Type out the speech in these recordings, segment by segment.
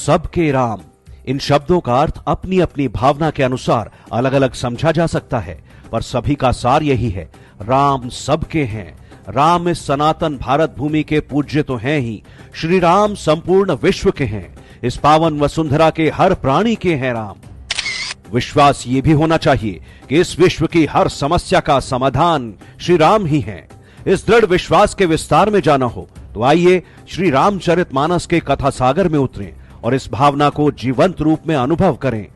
सबके राम। इन शब्दों का अर्थ अपनी अपनी भावना के अनुसार अलग अलग समझा जा सकता है, पर सभी का सार यही है, राम सबके हैं। राम इस सनातन भारत भूमि के पूज्य तो हैं ही, श्री राम संपूर्ण विश्व के हैं। इस पावन वसुंधरा के हर प्राणी के हैं राम। विश्वास ये भी होना चाहिए कि इस विश्व की हर समस्या का समाधान श्री राम ही हैं। इस दृढ़ विश्वास के विस्तार में जाना हो तो आइए श्री रामचरितमानस के कथा सागर में उतरें और इस भावना को जीवंत रूप में अनुभव करें।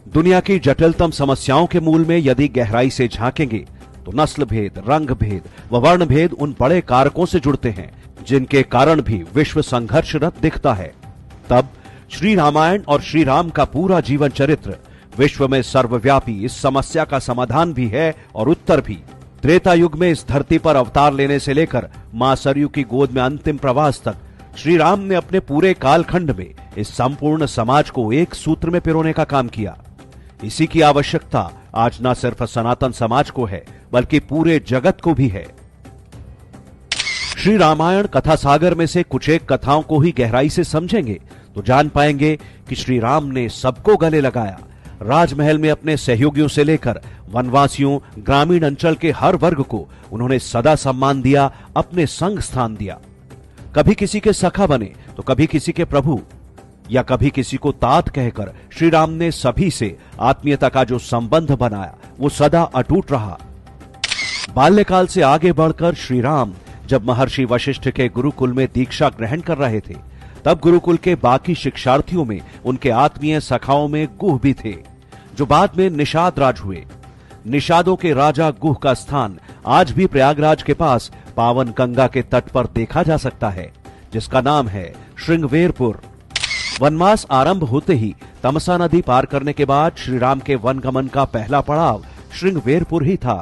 दुनिया की जटिलतम समस्याओं के मूल में यदि गहराई से झांकेंगे तो नस्ल भेद, रंग भेद व वर्ण भेद उन बड़े कारकों से जुड़ते हैं जिनके कारण भी विश्व संघर्षरत दिखता है। तब श्री रामायण और श्री राम का पूरा जीवन चरित्र विश्व में सर्वव्यापी इस समस्या का समाधान भी है और उत्तर भी। त्रेता युग में इस धरती पर अवतार लेने से लेकर मां सरयू की गोद में अंतिम प्रवास तक श्री राम ने अपने पूरे कालखंड में इस संपूर्ण समाज को एक सूत्र में पिरोने का काम किया। इसी की आवश्यकता आज न सिर्फ सनातन समाज को है बल्कि पूरे जगत को भी है। श्री रामायण कथा सागर में से कुछ एक कथाओं को ही गहराई से समझेंगे तो जान पाएंगे कि श्री राम ने सबको गले लगाया। राजमहल में अपने सहयोगियों से लेकर वनवासियों, ग्रामीण अंचल के हर वर्ग को उन्होंने सदा सम्मान दिया, अपने संग स्थान दिया। कभी किसी के सखा बने तो कभी किसी के प्रभु या कभी किसी को तात कहकर श्री राम ने सभी से आत्मीयता का जो संबंध बनाया वो सदा अटूट रहा। बाल्यकाल से आगे बढ़कर श्री राम जब महर्षि वशिष्ठ के गुरुकुल में दीक्षा ग्रहण कर रहे थे तब गुरुकुल के बाकी शिक्षार्थियों में उनके आत्मीय सखाओं में गुह भी थे, जो बाद में निषाद राज हुए। निषादों के राजा गुह का स्थान आज भी प्रयागराज के पास पावन गंगा के तट पर देखा जा सकता है, जिसका नाम है श्रृंगवेरपुर। वनवास आरंभ होते ही तमसा नदी पार करने के बाद श्री राम के वनगमन का पहला पड़ाव श्रृंगवेरपुर ही था।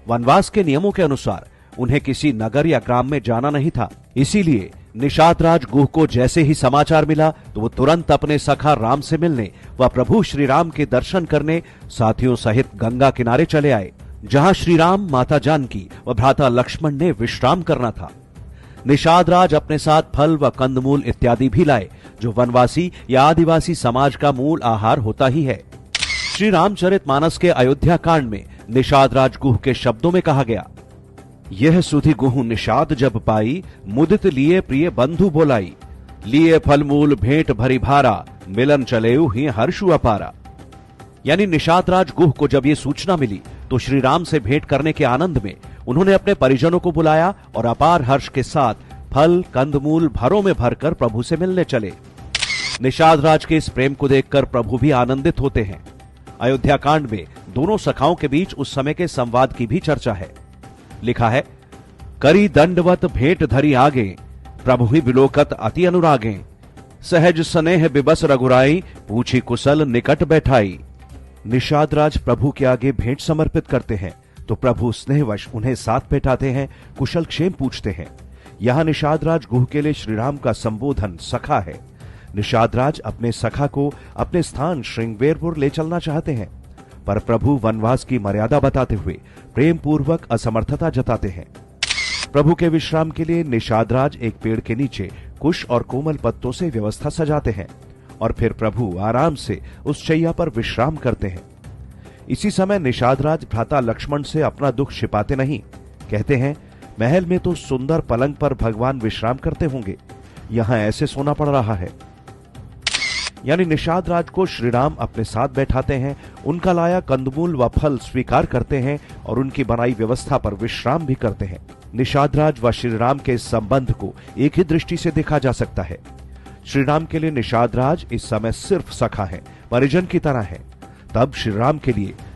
वनवास के नियमों के अनुसार उन्हें किसी नगर या ग्राम में जाना नहीं था, इसीलिए निषाद राज गुह को जैसे ही समाचार मिला तो वो तुरंत अपने सखा राम से मिलने व प्रभु श्री राम के दर्शन करने साथियों सहित गंगा किनारे चले आए, जहां श्री राम, माता जानकी व भ्राता लक्ष्मण ने विश्राम करना था। निषाद राज अपने साथ फल व कंदमूल इत्यादि भी लाए, जो वनवासी या आदिवासी समाज का मूल आहार होता ही है। श्री रामचरितमानस के अयोध्या कांड में निषाद राज गुह के शब्दों में कहा गया, यह सुधि गुहु निषाद जब पाई, मुदित लिए प्रिय बंधु बोलाई, लिए फलमूल भेंट भरी भारा, मिलन चलेऊ ही हर्षु अपारा। यानी निषाद राज गुह को जब ये सूचना मिली तो श्री राम से भेंट करने के आनंद में उन्होंने अपने परिजनों को बुलाया और अपार हर्ष के साथ फल कंदमूल भरों में भरकर प्रभु से मिलने चले। निषाद राज के इस प्रेम को देखकर प्रभु भी आनंदित होते हैं। अयोध्या कांड में दोनों सखाओं के बीच उस समय के संवाद की भी चर्चा है। लिखा है, करी दंडवत भेंट धरी आगे, प्रभु ही बिलोकत अति अनुरागे, सहज स्नेह बिबस रघुराई, पूछी कुशल निकट बैठाई। निषाद राज प्रभु के आगे भेंट समर्पित करते हैं तो प्रभु स्नेहवश उन्हें साथ बैठाते हैं, कुशल क्षेम पूछते हैं। यहां निषाद राज गुह के लिए श्री राम का संबोधन सखा है। निषाद राज अपने सखा को अपने स्थान श्रृंगवेरपुर ले चलना चाहते हैं, पर प्रभु वनवास की मर्यादा बताते हुए प्रेम पूर्वक असमर्थता जताते हैं। प्रभु के विश्राम के लिए निषाद राज एक पेड़ के नीचे कुश और कोमल पत्तों से व्यवस्था सजाते हैं और फिर प्रभु आराम से उस शैया पर विश्राम करते हैं। इसी समय निषाद राज भ्राता लक्ष्मण से अपना दुख छिपाते नहीं, कहते हैं, महल में तो सुंदर पलंग पर भगवान विश्राम करते होंगे, यहां ऐसे सोना पड़ रहा है। यानी निषाद राज को श्री राम अपने साथ बैठाते हैं, उनका लाया कंदमूल व फल स्वीकार करते हैं और उनकी बनाई व्यवस्था पर विश्राम भी करते हैं। निषाद राज व श्री राम के इस संबंध को एक ही दृष्टि से देखा जा सकता है। श्री राम के लिए निषाद राज इस समय सिर्फ सखा है, परिजन की तरह है। तब श्री राम के लिए